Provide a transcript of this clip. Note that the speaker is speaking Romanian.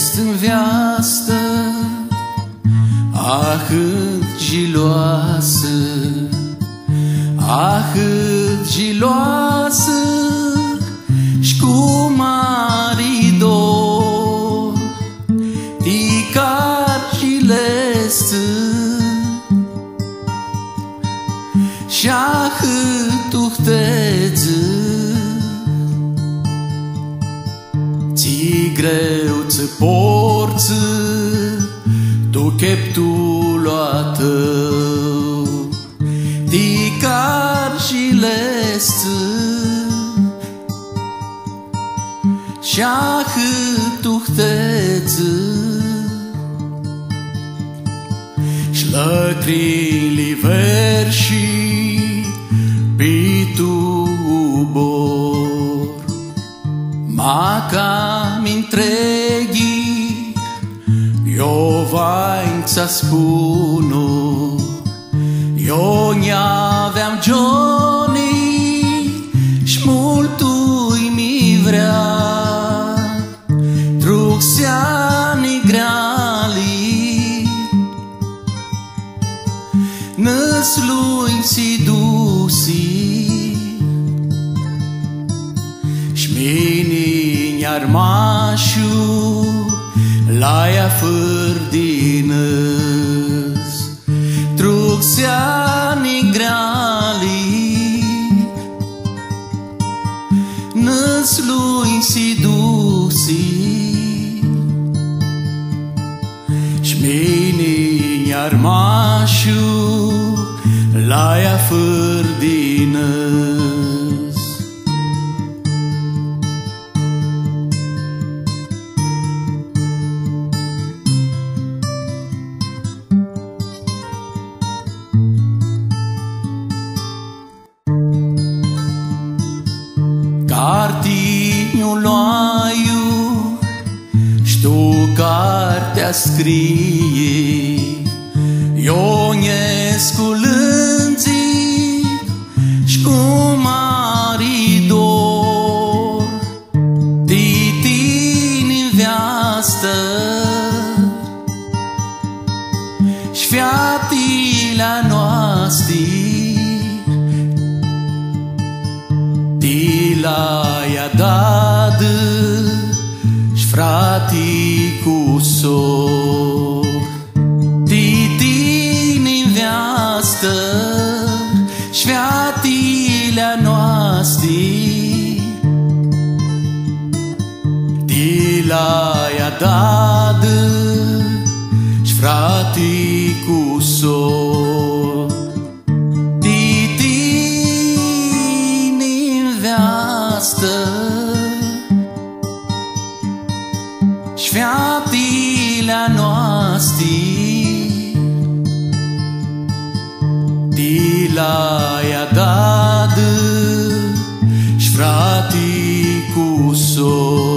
în viață, cât giloasă, cât giloasă, și cu mari dor, ticar și lesă, și cât uhteță, ți greu ți porță, tu cheptul tău, ticar și lesă, și cât uhteță, și lăcrini verși pitubor, ma cam întreghi io vaința spuno, io n-aveam giorni și multui mi vrea, truxiani grali, năslui si dusi, și mini armașu laia fârdinăs, truxiani grali, năslui si dusi, și mini armașu laia fârdinăs. Cartiniul loaiu, și tu cartea scrie, eu nescu lânții, și cu mari dor, titini-n viață, și fiatila noastri, Tilaia dadă, și fratii cu sor, titini-n viață, și fiatila noastri, tilaia dadă, și fratii cu sor, și fiatila noastri, tilaia dadă, și fratii cu sor.